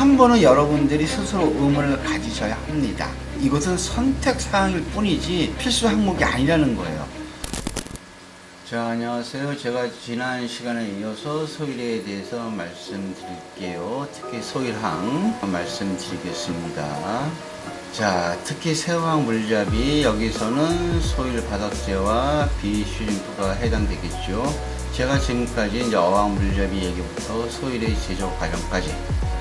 한 번은 여러분들이 스스로 의문을 가지셔야 합니다. 이것은 선택 사항일 뿐이지 필수 항목이 아니라는 거예요. 자, 안녕하세요. 제가 지난 시간에 이어서 소일에 대해서 말씀드릴게요. 특히 소일항 말씀드리겠습니다. 자, 특히 새우항 물잡이, 여기서는 소일 바닥재와 비슈림프가 해당되겠죠. 제가 지금까지 이제 어항 물잡이 얘기부터 소일의 제조 과정까지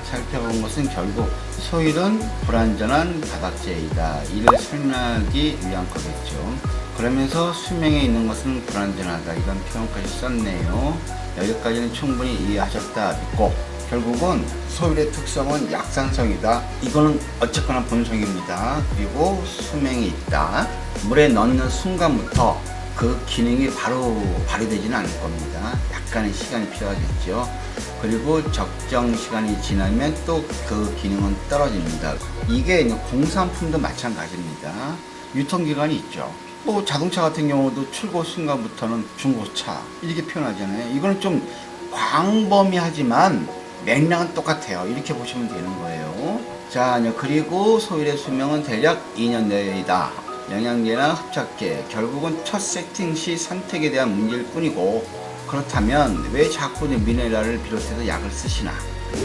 살펴본 것은 결국 소일은 불완전한 바닥재이다, 이를 설명하기 위한 거겠죠. 그러면서 수명에 있는 것은 불완전하다, 이런 표현까지 썼네요. 여기까지는 충분히 이해하셨다 믿고, 결국은 소일의 특성은 약산성이다, 이거는 어쨌거나 본성입니다. 그리고 수명이 있다. 물에 넣는 순간부터 그 기능이 바로 발휘되지는 않을 겁니다. 약간의 시간이 필요하겠죠. 그리고 적정 시간이 지나면 또 그 기능은 떨어집니다. 이게 공산품도 마찬가지입니다. 유통기간이 있죠. 뭐 자동차 같은 경우도 출고 순간부터는 중고차 이렇게 표현하잖아요. 이거는 좀 광범위하지만 맥락은 똑같아요. 이렇게 보시면 되는 거예요. 자, 그리고 소일의 수명은 대략 2년 내외이다. 영양제나 흡착제, 결국은 첫 세팅 시 선택에 대한 문제일 뿐이고, 그렇다면 왜 자꾸 미네랄을 비롯해서 약을 쓰시나?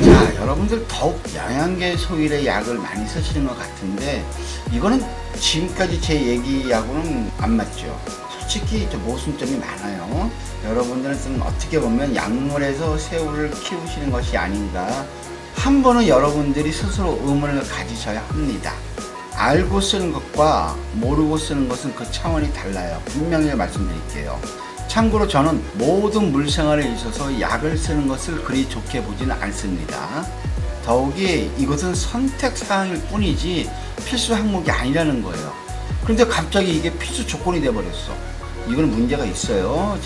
자, 여러분들 더욱 영양제 소일의 약을 많이 쓰시는 것 같은데, 이거는 지금까지 제 얘기하고는 안 맞죠. 솔직히 모순점이 많아요. 여러분들은 좀 어떻게 보면 약물에서 새우를 키우시는 것이 아닌가. 한 번은 여러분들이 스스로 의문을 가지셔야 합니다. 알고 쓰는 것과 모르고 쓰는 것은 그 차원이 달라요. 분명히 말씀드릴게요. 참고로 저는 모든 물생활에 있어서 약을 쓰는 것을 그리 좋게 보지는 않습니다. 더욱이 이것은 선택 사항일 뿐이지 필수 항목이 아니라는 거예요. 그런데 갑자기 이게 필수 조건이 돼버렸어. 이건 문제가 있어요.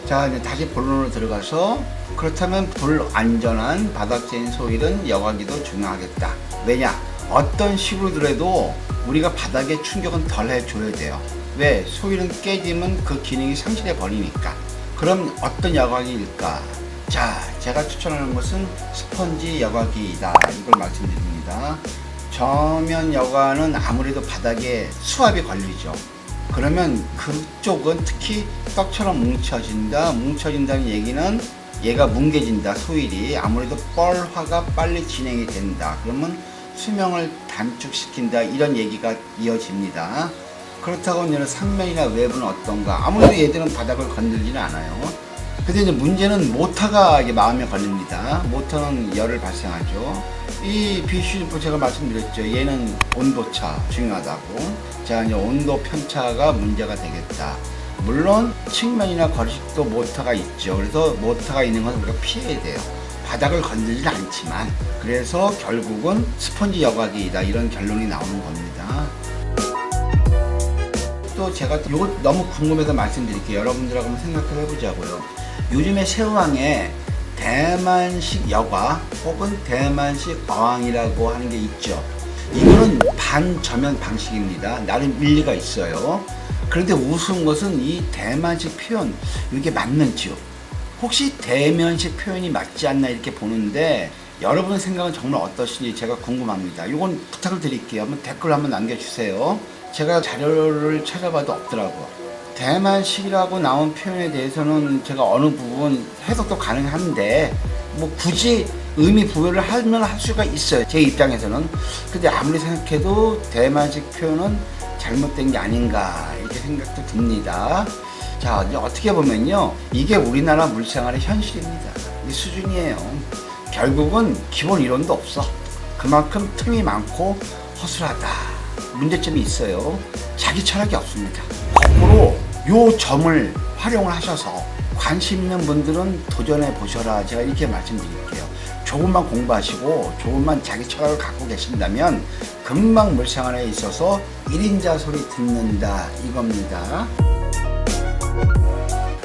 자, 이제 다시 본론으로 들어가서, 그렇다면 불안전한 바닥재인 소일은 여과기도 중요하겠다. 왜냐? 어떤 식으로더라도 우리가 바닥에 충격은 덜 해줘야 돼요. 왜? 소일은 깨지면 그 기능이 상실해 버리니까. 그럼 어떤 여과기일까? 자, 제가 추천하는 것은 스펀지 여과기이다, 이걸 말씀드립니다. 저면 여과는 아무래도 바닥에 수압이 걸리죠. 그러면 그쪽은 특히 떡처럼 뭉쳐진다는 얘기는 얘가 뭉개진다, 소일이. 아무래도 뻘화가 빨리 진행이 된다. 그러면 수명을 단축시킨다, 이런 얘기가 이어집니다. 그렇다고 이제 상면이나 외부는 어떤가? 아무래도 얘들은 바닥을 건들지는 않아요. 근데 이제 문제는 모터가 이게 마음에 걸립니다. 모터는 열을 발생하죠. 이 비슈림프 제가 말씀드렸죠. 얘는 온도차 중요하다고. 자, 이제 온도 편차가 문제가 되겠다. 물론 측면이나 거리식도 모터가 있죠. 그래서 모터가 있는 건 우리가 피해야 돼요. 바닥을 건들지 않지만. 그래서 결국은 스펀지 여과기이다, 이런 결론이 나오는 겁니다. 또 제가 이거 너무 궁금해서 말씀드릴게요. 여러분들하고 한번 생각을 해보자고요. 요즘에 새우항에 대만식 여과 혹은 대만식 어항이라고 하는 게 있죠. 이거는 반저면 방식입니다. 나름 일리가 있어요. 그런데 우스운 것은 이 대만식 표현, 이게 맞는지요? 혹시 대면식 표현이 맞지 않나 이렇게 보는데, 여러분의 생각은 정말 어떠신지 제가 궁금합니다. 이건 부탁을 드릴게요. 한번 댓글 한번 남겨주세요. 제가 자료를 찾아봐도 없더라고요. 대만식이라고 나온 표현에 대해서는 제가 어느 부분 해석도 가능한데, 뭐 굳이 의미 부여를 하면 할 수가 있어요, 제 입장에서는. 근데 아무리 생각해도 대만식 표현은 잘못된 게 아닌가, 이렇게 생각도 듭니다. 자, 이제 어떻게 보면요, 이게 우리나라 물생활의 현실입니다. 이 수준이에요. 결국은 기본 이론도 없어. 그만큼 틈이 많고 허술하다, 문제점이 있어요. 자기 철학이 없습니다. 거꾸로 요 점을 활용을 하셔서 관심 있는 분들은 도전해 보셔라, 제가 이렇게 말씀드릴게요. 조금만 공부하시고 조금만 자기 철학을 갖고 계신다면 금방 물생활에 있어서 1인자 소리 듣는다, 이겁니다.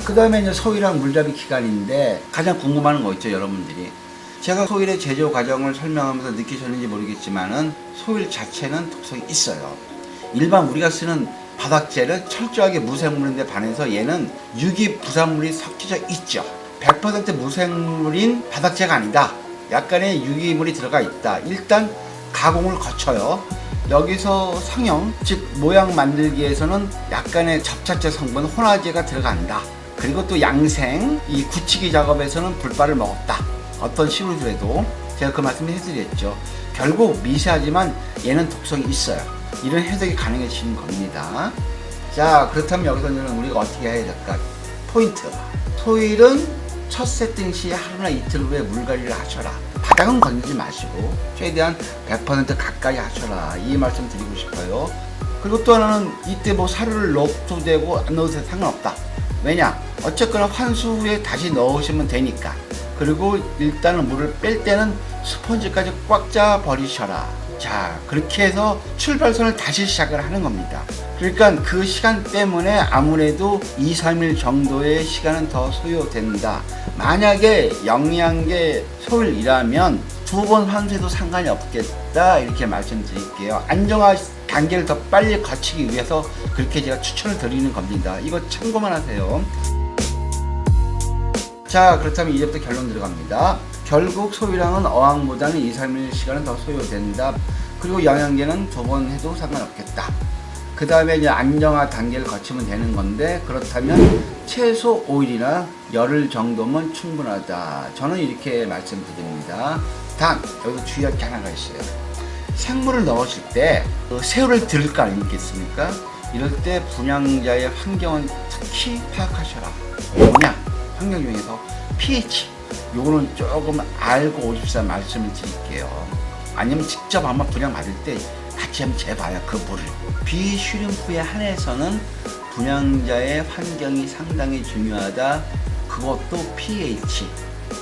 그 다음에 이제 소일항 물잡이 기간인데, 가장 궁금한 거 있죠, 여러분들이. 제가 소일의 제조 과정을 설명하면서 느끼셨는지 모르겠지만은 소일 자체는 독성이 있어요. 일반 우리가 쓰는 바닥재는 철저하게 무생물인데 반해서 얘는 유기 부산물이 섞여져 있죠. 100% 무생물인 바닥재가 아니다, 약간의 유기물이 들어가 있다. 일단 가공을 거쳐요. 여기서 성형, 즉 모양 만들기에서는 약간의 접착제 성분, 혼화제가 들어간다. 그리고 또 양생, 이 굳히기 작업에서는 불바를 먹었다. 어떤 식으로 그래도 제가 그 말씀을 해드렸죠. 결국 미세하지만 얘는 독성이 있어요. 이런 해석이 가능해지는 겁니다. 자, 그렇다면 여기서는 우리가 어떻게 해야 될까? 포인트. 토일은 첫 세팅 시 하루나 이틀 후에 물갈이를 하셔라. 바닥은 건드리지 마시고 최대한 100% 가까이 하셔라. 이 말씀 드리고 싶어요. 그리고 또 하나는 이때 뭐 사료를 넣어도 되고 안 넣어도 상관없다. 왜냐? 어쨌거나 환수 후에 다시 넣으시면 되니까. 그리고 일단은 물을 뺄 때는 스펀지까지 꽉 짜 버리셔라. 자, 그렇게 해서 출발선을 다시 시작을 하는 겁니다. 그러니까 그 시간 때문에 아무래도 2, 3일 정도의 시간은 더 소요된다. 만약에 영양계 소일이라면 2번 환수해도 상관이 없겠다. 이렇게 말씀드릴게요. 안정화 단계를 더 빨리 거치기 위해서 그렇게 제가 추천을 드리는 겁니다. 이거 참고만 하세요. 자, 그렇다면 이제부터 결론 들어갑니다. 결국 소비량은 어항보다는 2, 3일 시간은 더 소요된다. 그리고 영양제는 2번 해도 상관없겠다. 그 다음에 이제 안정화 단계를 거치면 되는 건데, 그렇다면 최소 5일이나 열흘 정도면 충분하다. 저는 이렇게 말씀드립니다. 단, 여기서 주의할 게 하나가 있어요. 생물을 넣으실 때 새우를 들을 거 아니겠습니까? 이럴 때 분양자의 환경은 특히 파악하셔라. 뭐냐? 환경 중에서 pH, 요거는 조금 알고 오십사 말씀을 드릴게요. 아니면 직접 아마 분양 받을 때 같이 한번 재봐요. 그 물을. 비슈림프에 한해서는 분양자의 환경이 상당히 중요하다. 그것도 pH,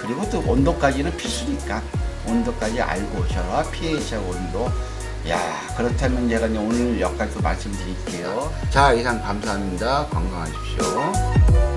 그리고 또 온도까지는 필수니까 온도까지 알고 오셔라. pH하고 온도. 야, 그렇다면 제가 오늘 여기까지 말씀드릴게요. 자, 이상 감사합니다. 건강하십시오.